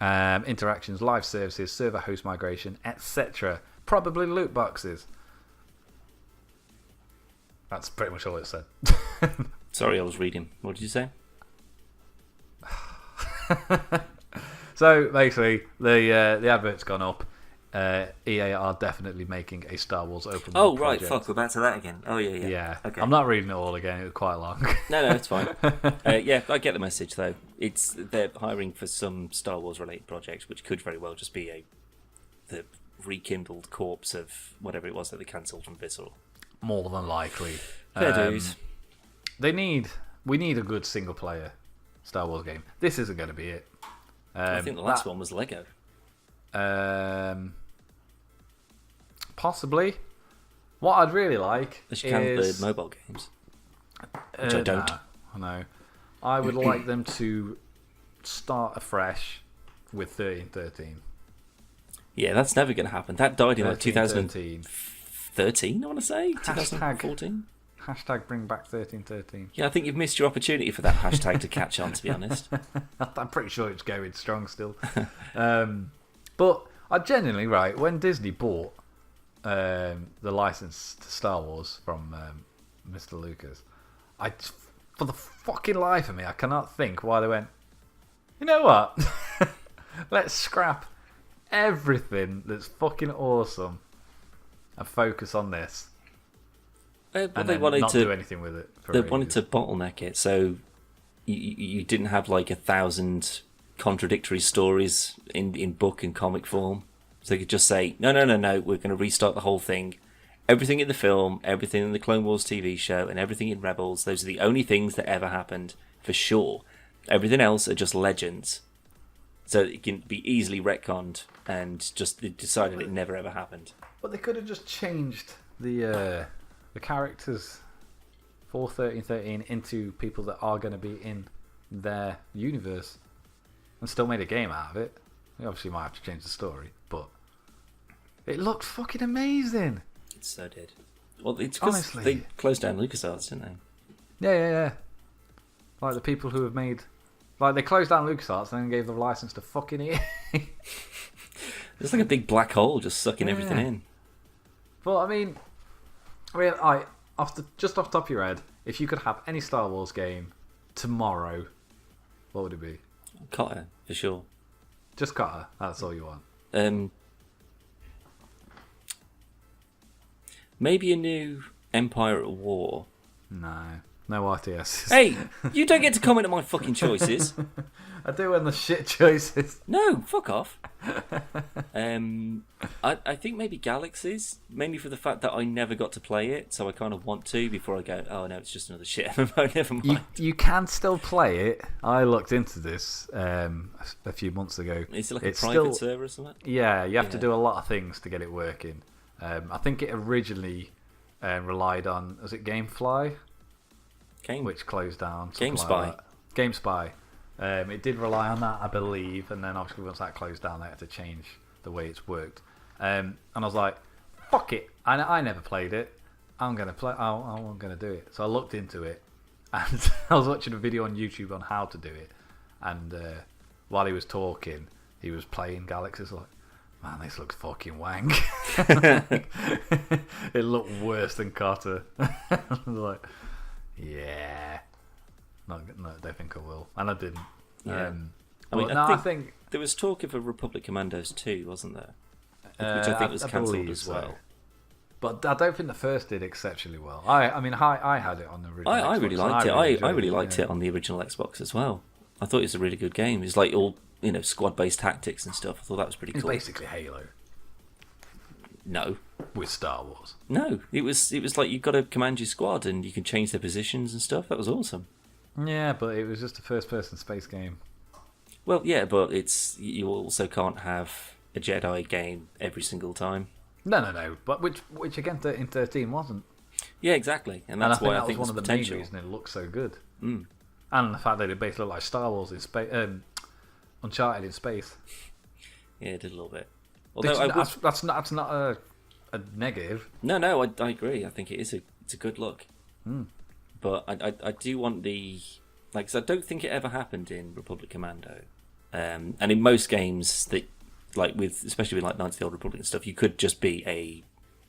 interactions, live services, server host migration, etc. Probably loot boxes. That's pretty much all it said. Sorry, I was reading. What did you say? So basically, the advert's gone up. EA are definitely making a Star Wars open Oh, world right, project. fuck, we're back to that again. Oh, yeah. Yeah. Okay. I'm not reading it all again. It was quite long. No, it's fine. Yeah, I get the message, though. They're hiring for some Star Wars-related projects, which could very well just be the rekindled corpse of whatever it was that they cancelled from Visceral. More than likely. Fair dues. We need a good single-player Star Wars game. This isn't going to be it. I think the last one was Lego. Possibly. What I'd really like They should count is the mobile games, which I don't. No, I would like them to start afresh with 1313. Yeah, that's never going to happen. That died in like 1313. 2013, I want to say? 2014? Hashtag bring back 1313. Yeah, I think you've missed your opportunity for that hashtag to catch on, to be honest. I'm pretty sure it's going strong still. But I genuinely, right, when Disney bought the license to Star Wars from Mr. Lucas, for the fucking life of me, I cannot think why they went, you know what? Let's scrap everything that's fucking awesome and focus on this. But They wanted not do anything with it. They wanted to bottleneck it, so you didn't have like 1,000 contradictory stories in book and comic form. So they could just say, no, we're going to restart the whole thing. Everything in the film, everything in the Clone Wars TV show, and everything in Rebels, those are the only things that ever happened, for sure. Everything else are just legends. So it can be easily retconned, and just they decided it never ever happened. But they could have just changed the characters for 1313 into people that are going to be in their universe and still made a game out of it. They obviously might have to change the story, but it looked fucking amazing. It so did. Well, it's because they closed down LucasArts, didn't they? Yeah. Like the people who have made... Like, they closed down LucasArts and then gave the license to fucking EA. It's like a big black hole just sucking everything in. But, I mean, just off the top of your head, if you could have any Star Wars game tomorrow, what would it be? Cotter, for sure. Just Cotter, that's all you want. Maybe a new Empire at War. No RTS. Hey, you don't get to comment on my fucking choices. I do when the shit choices. No, fuck off. I think maybe Galaxies, mainly for the fact that I never got to play it, so I kind of want to before I go, oh no, it's just another shit MMO, never mind. You can still play it. I looked into this a few months ago. Is it like a private server or something? Yeah, you have to do a lot of things to get it working. I think it originally relied on, was it Gamefly? Which closed down. GameSpy. GameSpy. It did rely on that, I believe, and then obviously once that closed down, they had to change the way it's worked. And I was like, fuck it. I never played it. I'm going to play. I'm going to do it. So I looked into it, and I was watching a video on YouTube on how to do it. And while he was talking, he was playing Galaxies. Like, man, this looks fucking wank. It looked worse than Cotter. I was like, yeah. No, I don't think I will. And I didn't. Yeah. I think there was talk of a Republic Commandos 2, wasn't there? Which I think was cancelled as well. So. But I don't think the first did exceptionally well. I had it on the original Xbox. I really liked it. I really liked it on the original Xbox as well. I thought it was a really good game. It was like all, squad-based tactics and stuff. I thought that was pretty cool. It's basically Halo. No. With Star Wars. No, it was like you've got to command your squad and you can change their positions and stuff. That was awesome. Yeah, but it was just a first-person space game. Well, yeah, but you also can't have a Jedi game every single time. No. But which again in 13 wasn't. Yeah, one of the main reasons it looked so good. Mm. And the fact that it basically looked like Star Wars in space, Uncharted in space. Yeah, it did a little bit. Although that's not a negative. No, I agree. I think it's a good look. Mm. But I do want because I don't think it ever happened in Republic Commando. And in most games that, especially with Knights of the Old Republic and stuff, you could just be a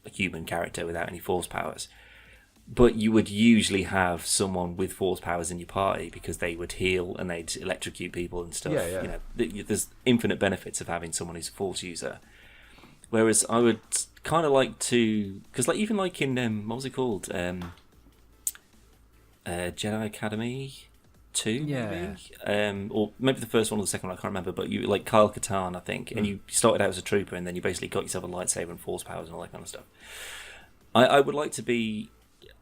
human character without any force powers. But you would usually have someone with force powers in your party because they would heal and they'd electrocute people and stuff. Yeah. There's infinite benefits of having someone who's a force user. Whereas I would kind of like to, because like even like in what was it called, Jedi Academy 2, Yeah. maybe, or maybe the first one or the second one, I can't remember. But you like Kyle Katarn, I think, and you started out as a trooper, and then you basically got yourself a lightsaber and force powers and all that kind of stuff. I would like to be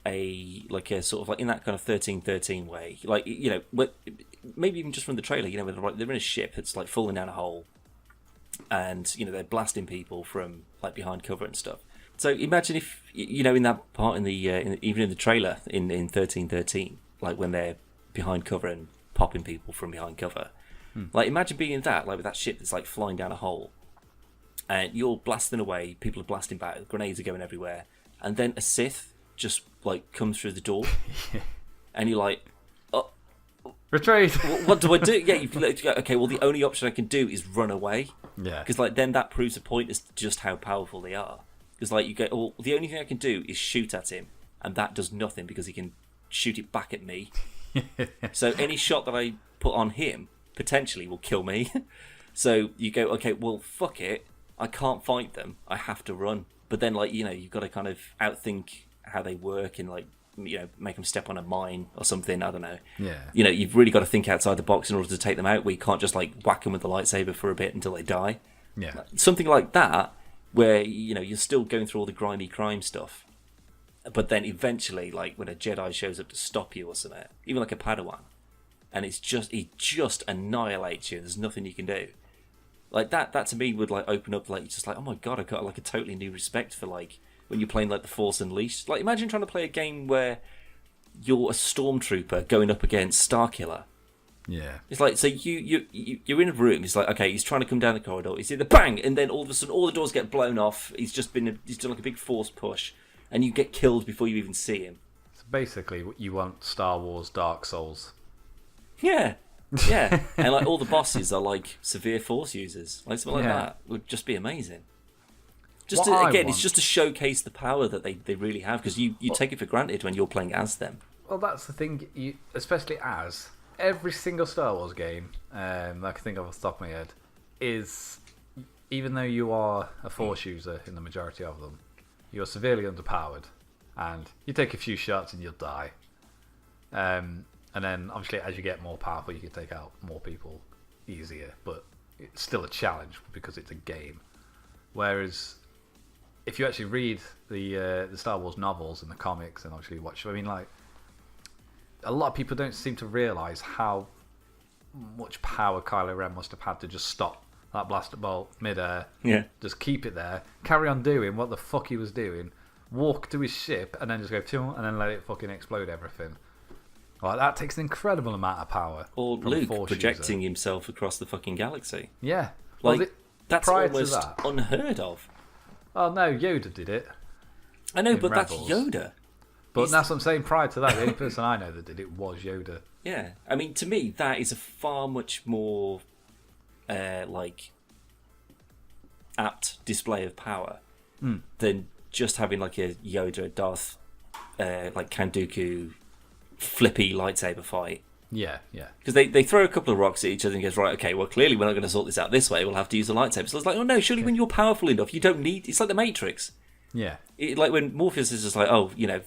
a sort of like in that kind of 1313 way, like maybe even just from the trailer, where they're in a ship that's like falling down a hole, and they're blasting people from like behind cover and stuff. So imagine if in that part even in the trailer in 1313, like when they're behind cover and popping people from behind cover, like imagine being in that, like with that ship that's like flying down a hole, and you're blasting away, people are blasting back, grenades are going everywhere, and then a Sith just like comes through the door, and you're like, oh, Retreat. what do I do? Yeah, you go, okay, well the only option I can do is run away. Yeah. Because like then that proves a point as to just how powerful they are. Because like you go, oh, the only thing I can do is shoot at him, and that does nothing because he can shoot it back at me. So any shot that I put on him potentially will kill me. So you go, okay, well fuck it, I can't fight them, I have to run. But then like you've got to kind of outthink how they work and like make them step on a mine or something. I don't know. Yeah. You've really got to think outside the box in order to take them out. Where you can't just like whack them with the lightsaber for a bit until they die. Yeah. Something like that, where you're still going through all the grimy crime stuff, but then eventually, like when a Jedi shows up to stop you or something, even like a Padawan, and he just annihilates you. There's nothing you can do. Like that to me would like open up like just like, oh my god, I got like a totally new respect for like when you're playing like the Force Unleashed. Like imagine trying to play a game where you're a stormtrooper going up against Starkiller. Yeah. It's like, so you're in a room. It's like, okay, he's trying to come down the corridor. He's in the bang, and then all of a sudden, all the doors get blown off. He's done like a big force push, and you get killed before you even see him. So basically, you want Star Wars Dark Souls. Yeah, and like all the bosses are like severe force users. Like something like that would just be amazing. It's just to showcase the power that they really have, because you take it for granted when you're playing as them. Well, that's the thing, especially as every single Star Wars game I can think of off the top of my head is, even though you are a Force user in the majority of them, you're severely underpowered, and you take a few shots and you'll die. And then obviously as you get more powerful, you can take out more people easier, but it's still a challenge because it's a game. Whereas if you actually read the Star Wars novels and the comics and obviously watch, like a lot of people don't seem to realise how much power Kylo Ren must have had to just stop that blaster bolt mid-air, just keep it there, carry on doing what the fuck he was doing, walk to his ship, and then just go phew, and then let it fucking explode everything. Like, that takes an incredible amount of power. Or from Luke Force projecting user. himself across the fucking galaxy. Yeah. Like, that's prior almost to that, unheard of. Oh no, Yoda did it. I know, but Rebels. that's Yoda. But that's what I'm saying, prior to that, the only person I know that did it was Yoda. Yeah, I mean, to me, that is a far much more, apt display of power than just having, like, a Yoda, a Darth, Count Dooku, flippy lightsaber fight. Yeah. Because they throw a couple of rocks at each other and goes, right, okay, well, clearly we're not going to sort this out this way, we'll have to use a lightsaber. So it's like, oh no, surely when you're powerful enough, you don't need... It's like the Matrix. Yeah. Like when Morpheus is just like,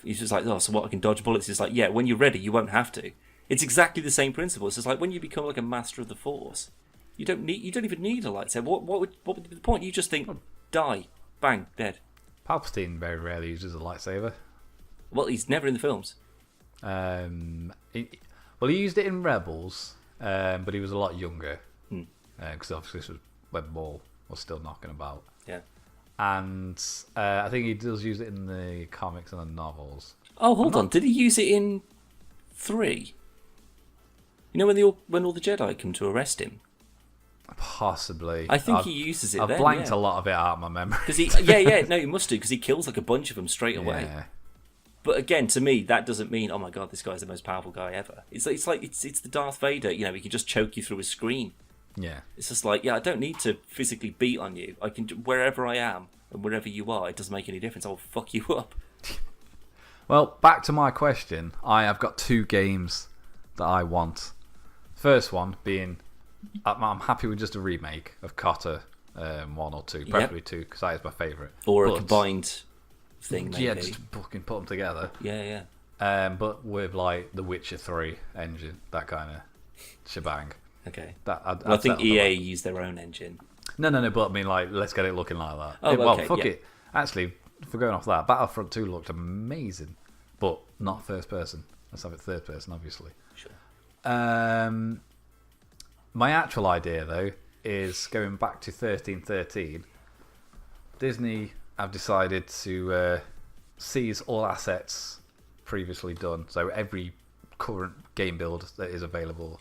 he's just like, oh, so what, I can dodge bullets? It's like, yeah, when you're ready, you won't have to. It's exactly the same principle. It's just like when you become like a master of the Force, you don't even need a lightsaber. What would be the point? You just think, die, bang, dead. Palpatine very rarely uses a lightsaber. Well, he's never in the films. He used it in Rebels, but he was a lot younger. Because obviously this was when Maul was still knocking about. Yeah. And I think he does use it in the comics and the novels. Oh, hold on. Did he use it in 3? You know when all the Jedi come to arrest him? Possibly. I think he uses it. I've blanked a lot of it out of my memory. Because he must do, because he kills like a bunch of them straight away. Yeah. But again, to me, that doesn't mean, oh my god, this guy's the most powerful guy ever. It's the Darth Vader. He can just choke you through a screen. Yeah. It's just like, I don't need to physically beat on you. I can, wherever I am and wherever you are, it doesn't make any difference. I'll fuck you up. Well, back to my question. I have got 2 games that I want. First one being, I'm happy with just a remake of Cotter one or two, preferably two, because that is my favourite. Or a combined thing, maybe. Yeah, just fucking put them together. Yeah. But with like the Witcher 3 engine, that kind of shebang. Okay. I think EA use their own engine. No, but I mean, like, let's get it looking like that. Oh, well, okay, fuck yeah. it. Actually, for going off that, Battlefront 2 looked amazing, but not first person. Let's have it third person, obviously. Sure. My actual idea, though, is going back to 1313. Disney have decided to seize all assets previously done, so every current game build that is available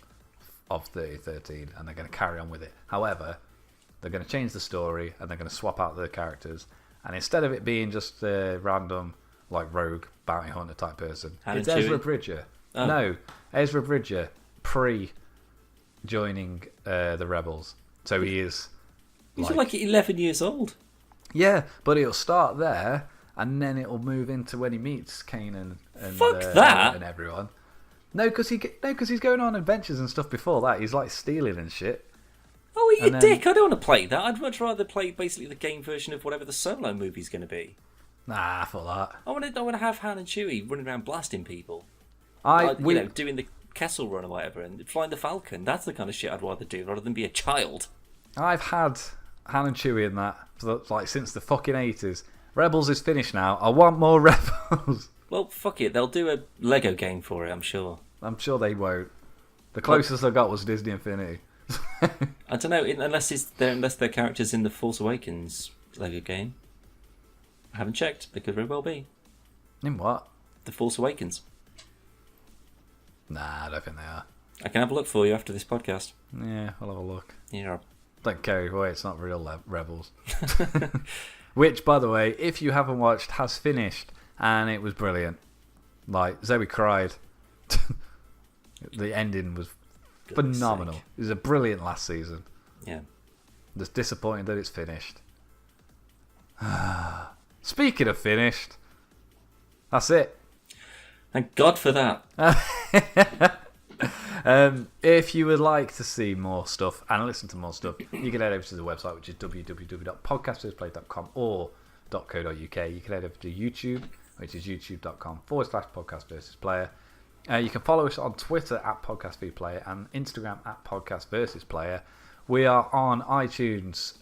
of 1313, and they're going to carry on with it. However, they're going to change the story, and they're going to swap out the characters, and instead of it being just a random, like, rogue bounty hunter type person, it's Ezra Bridger. Oh. No, Ezra Bridger joining the rebels, so he is He's like 11 years old. Yeah, but it'll start there, and then it'll move into when he meets Kanan and Fuck that! and everyone. No, because he's going on adventures and stuff before that. He's like stealing and shit. Oh, you dick! I don't want to play that. I'd much rather play basically the game version of whatever the Solo movie's going to be. Nah, I thought that. I want to have Han and Chewie running around blasting people. Doing the Kessel Run or whatever, and flying the Falcon. That's the kind of shit I'd rather do rather than be a child. I've had Han and Chewie in that since the fucking 80s. Rebels is finished now. I want more Rebels. Well, fuck it. They'll do a Lego game for it, I'm sure. I'm sure they won't. The closest I got was Disney Infinity. I don't know, unless they're characters in the Force Awakens Lego game. I haven't checked. They could very well be. In what? The Force Awakens. Nah, I don't think they are. I can have a look for you after this podcast. Yeah, I'll have a look. Yeah. Don't carry away, it's not real Rebels. Which, by the way, if you haven't watched, has finished, and it was brilliant. Like, Zoe cried. The ending was phenomenal. Sake. It was a brilliant last season. Yeah. Just disappointed that it's finished. Speaking of finished, that's it. Thank God for that. If you would like to see more stuff and listen to more stuff, you can head over to the website, which is www.podcastversusplay.com or .co.uk. You can head over to YouTube, which is youtube.com/podcastversusplayer. You can follow us on Twitter at podcastversusplayer and Instagram at podcastversusplayer. We are on iTunes,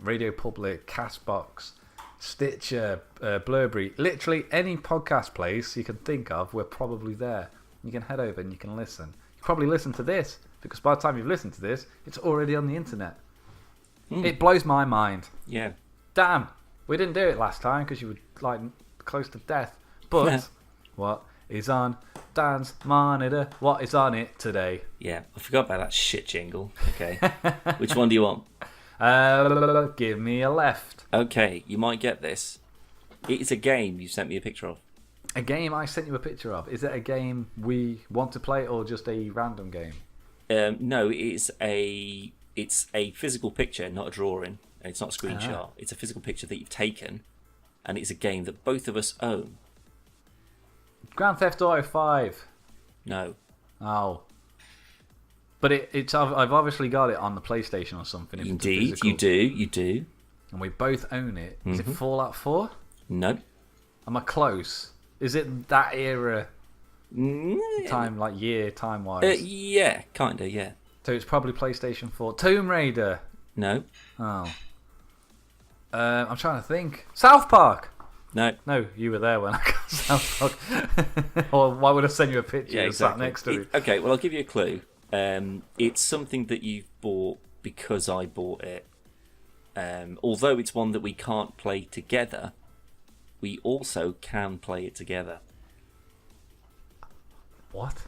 Radio Public, Castbox, Stitcher, Blubrry, literally any podcast place you can think of, we're probably there. You can head over and you can listen. You probably listen to this, because by the time you've listened to this, it's already on the internet. It blows my mind. Yeah. Damn, we didn't do it last time because you were like close to death. But what is on Dan's monitor? What is on it today? Yeah, I forgot about that shit jingle. Okay. Which one do you want? Give me a left. Okay, you might get this. It's a game you sent me a picture of. A game I sent you a picture of. Is it a game we want to play or just a random game? No, it's a physical picture, not a drawing. And it's not a screenshot. It's a physical picture that you've taken, and it's a game that both of us own. Grand Theft Auto 5. No. Oh. But I've obviously got it on the PlayStation or something. Indeed, you do. And we both own it. Is it Fallout 4? No. Am I close? Is it that era? Time wise? Yeah, kinda, yeah. So it's probably PlayStation 4. Tomb Raider? No. Oh. I'm trying to think. South Park? No. No, you were there when I got South Park. Or why would I send you a picture? Yeah, exactly. Sat next to it. Okay, well, I'll give you a clue. It's something that you've bought because I bought it. Although it's one that we can't play together, we also can play it together. What?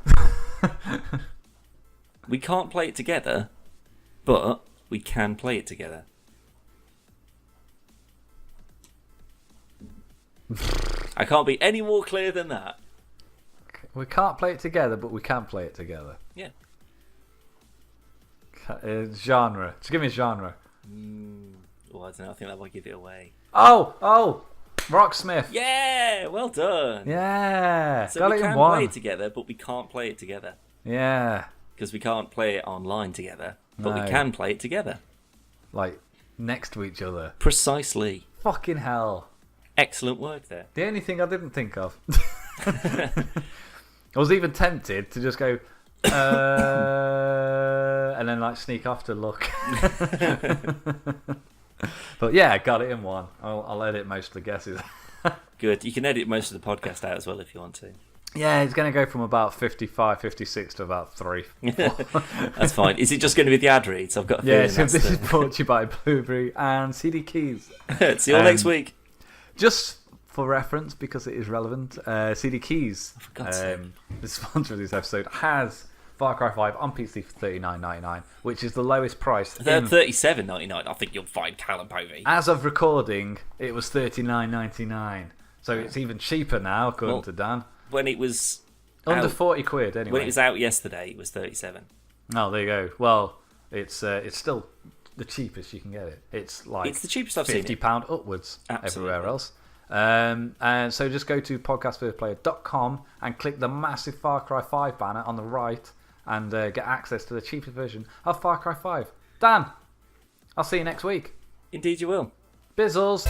We can't play it together, but we can play it together. I can't be any more clear than that. We can't play it together, but we can play it together. Yeah. Genre. Just give me a genre. Well, I don't know. I think that might give it away. Oh! Rocksmith. Yeah, well done. Yeah. So got we it in can one. play it together, but we can't play it together. Yeah. Because we can't play it online together, but No. we can play it together. Like, next to each other. Precisely. Fucking hell. Excellent work there. The only thing I didn't think of. I was even tempted to just go, and then like sneak off to look. But yeah, got it in one. I'll edit most of the guesses. Good. You can edit most of the podcast out as well if you want to. Yeah, it's going to go from about 55, 56 to about 3. That's fine. Is it just going to be the ad reads? I've got a feeling Yeah, so this is brought to you by Blubrry and CDkeys. See you all next week. Just for reference, because it is relevant, CDkeys, For God's sake. the sponsor of this episode, has Far Cry 5 on PC for $39.99, which is the lowest price. They're $37.99. I think you'll find Callum Povey. As of recording, it was $39.99. So it's even cheaper now, according to Dan. When it was Under out, 40 quid, anyway. when it was out yesterday, it was 37. Oh, there you go. Well, it's still the cheapest you can get it. It's like It's the cheapest I've seen. £50 upwards. Absolutely. Everywhere else. And so just go to podcastfirstplayer.com and click the massive Far Cry 5 banner on the right and get access to the cheapest version of Far Cry 5. Dan, I'll see you next week. Indeed you will. Bizzles.